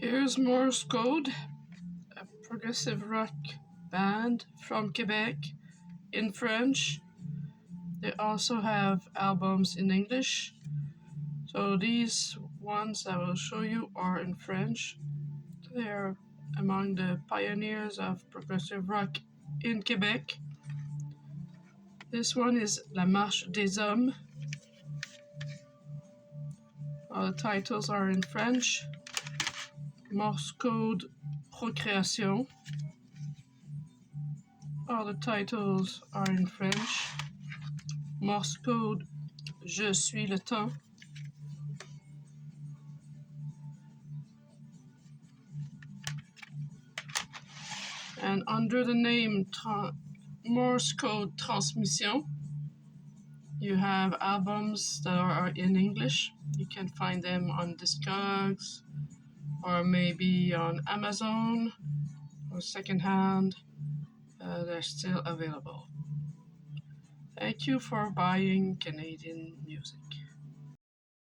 Here's Morse Code, a progressive rock band from Quebec in French. They also have albums in English. So these ones I will show you are in French. They are among the pioneers of progressive rock in Quebec. This one is La Marche des Hommes. All the titles are in French. Morse Code Procréation. All the titles are in French. Morse Code Je suis le temps. And under the name Morse Code Transmission, you have albums that are in English. You can find them on Discogs or maybe on Amazon or secondhand. They're still available. Thank you for buying Canadian music.